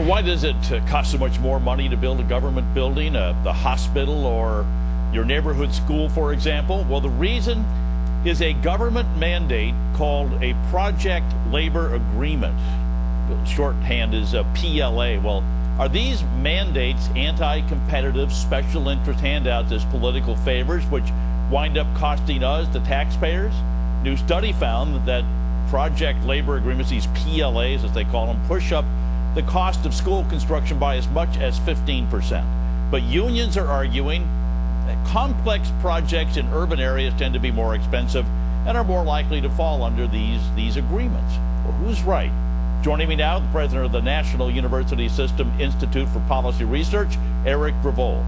Why does it cost so much more money to build a government building, the hospital, or your neighborhood school, for example? Well, the reason is a government mandate called a Project Labor Agreement. Shorthand is a PLA. Well, are these mandates anti-competitive special interest handouts as political favors, which wind up costing us, the taxpayers? New study found that Project Labor Agreements, these PLAs as they call them, push up the cost of school construction by as much as 15%. But unions are arguing that complex projects in urban areas tend to be more expensive and are more likely to fall under these agreements. Well, who's right? Joining me now, the president of the National University System Institute for Policy Research, Erik Bruvold.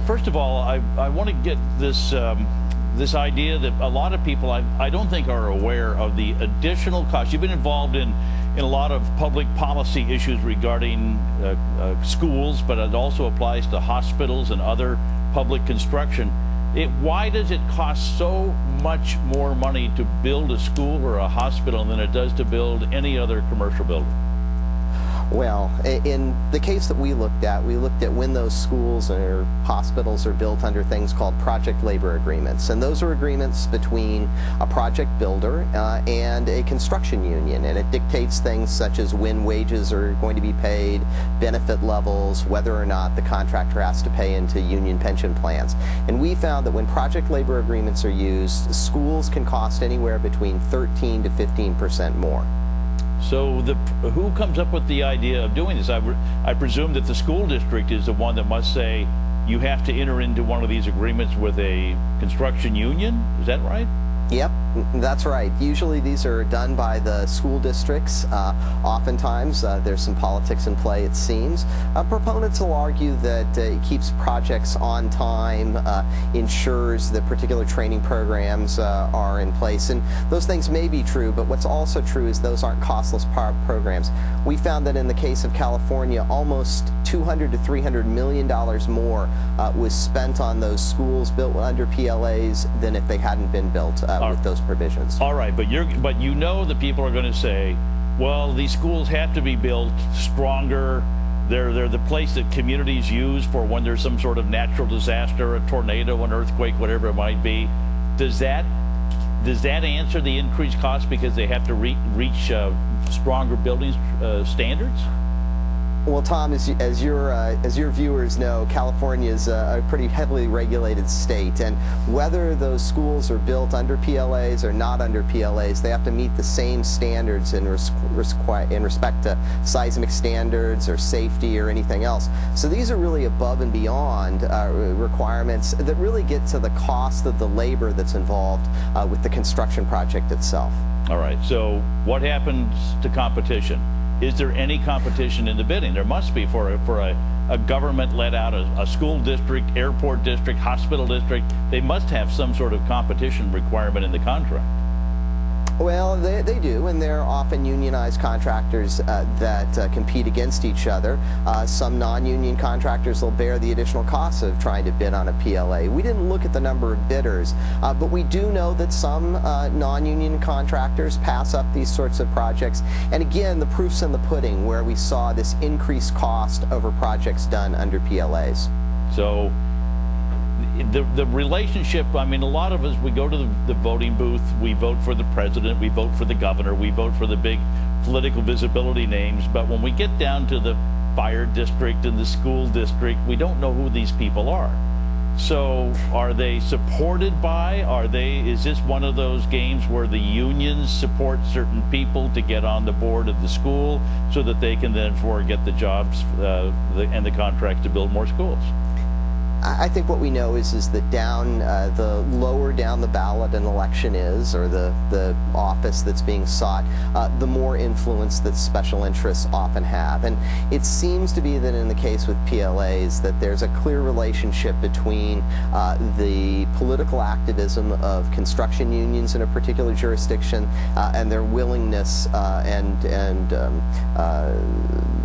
First of all, I want to get this idea that a lot of people I don't think are aware of the additional costs. You've been involved in a lot of public policy issues regarding schools, but it also applies to hospitals and other public construction. Why does it cost so much more money to build a school or a hospital than it does to build any other commercial building? Well, in the case that we looked at when those schools or hospitals are built under things called project labor agreements. And those are agreements between a project builder and a construction union. And it dictates things such as when wages are going to be paid, benefit levels, whether or not the contractor has to pay into union pension plans. And we found that when project labor agreements are used, schools can cost anywhere between 13 to 15% more. So who comes up with the idea of doing this? I presume that the school district is the one that must say you have to enter into one of these agreements with a construction union. Is that right? Yep, that's right. Usually these are done by the school districts. Oftentimes there's some politics in play, it seems. Proponents will argue that it keeps projects on time, ensures that particular training programs are in place. And those things may be true, but what's also true is those aren't costless programs. We found that in the case of California, almost $200 to $300 million more was spent on those schools built under PLAs than if they hadn't been built with those provisions. All right, but you know that people are going to say, well, these schools have to be built stronger. They're the place that communities use for when there's some sort of natural disaster, a tornado, an earthquake, whatever it might be. Does that answer the increased cost because they have to reach stronger building standards? Well, Tom, as your viewers know, California is a pretty heavily regulated state, and whether those schools are built under PLAs or not under PLAs, they have to meet the same standards in respect to seismic standards or safety or anything else. So these are really above and beyond requirements that really get to the cost of the labor that's involved with the construction project itself. All right. So what happens to competition? Is there any competition in the bidding? There must be for a government let out, a school district, airport district, hospital district. They must have some sort of competition requirement in the contract. Well, they do, and they're often unionized contractors that compete against each other. Some non-union contractors will bear the additional costs of trying to bid on a PLA. We didn't look at the number of bidders, but we do know that some non-union contractors pass up these sorts of projects. And again, the proof's in the pudding, where we saw this increased cost over projects done under PLAs. So the relationship, I mean, a lot of us, we go to the voting booth, we vote for the president, we vote for the governor, we vote for the big political visibility names, but when we get down to the fire district and the school district, we don't know who these people are. So are they supported by, is this one of those games where the unions support certain people to get on the board of the school so that they can then get the jobs and the contracts to build more schools? I think what we know is that the lower down the ballot an election is, or the office that's being sought, the more influence that special interests often have. And it seems to be that in the case with PLAs that there's a clear relationship between the political activism of construction unions in a particular jurisdiction and their willingness and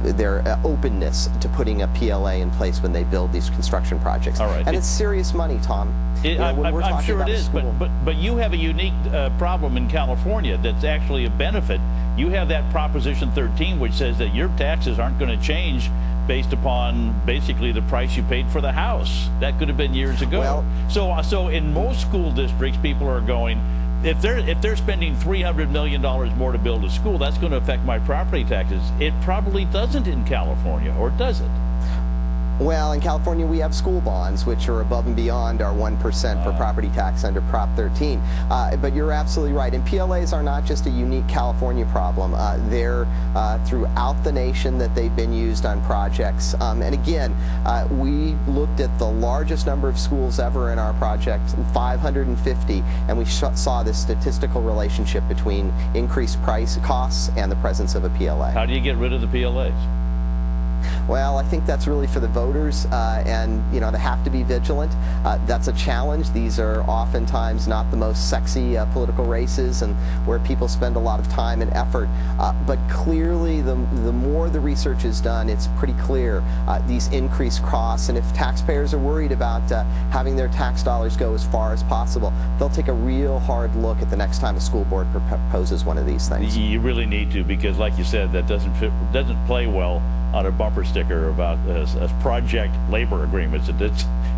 their openness to putting a PLA in place when they build these construction projects. All right. And it's serious money, Tom. I'm sure it is, but you have a unique problem in California that's actually a benefit You have that Proposition 13, which says that your taxes aren't going to change based upon basically the price you paid for the house. That could have been years ago. Well, so in most school districts, people are going, if they're spending $300 million more to build a school, that's going to affect my property taxes. It probably doesn't in California, or does it? Well, in California, we have school bonds, which are above and beyond our 1% for property tax under Prop 13. But you're absolutely right. And PLAs are not just a unique California problem. They're throughout the nation that they've been used on projects. And again, we looked at the largest number of schools ever in our project, 550, and we saw this statistical relationship between increased price costs and the presence of a PLA. How do you get rid of the PLAs? Well, I think that's really for the voters, and they have to be vigilant. That's a challenge. These are oftentimes not the most sexy political races and where people spend a lot of time and effort. But clearly, the more the research is done, it's pretty clear these increased costs. And if taxpayers are worried about having their tax dollars go as far as possible, they'll take a real hard look at the next time a school board proposes one of these things. You really need to, because, like you said, that doesn't play well on a bumper sticker about project labor agreements.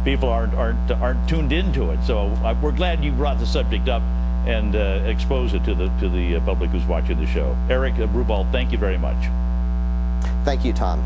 People aren't tuned into it. So we're glad you brought the subject up and expose it to the public who's watching the show. Erik Bruvold, thank you very much. Thank you, Tom.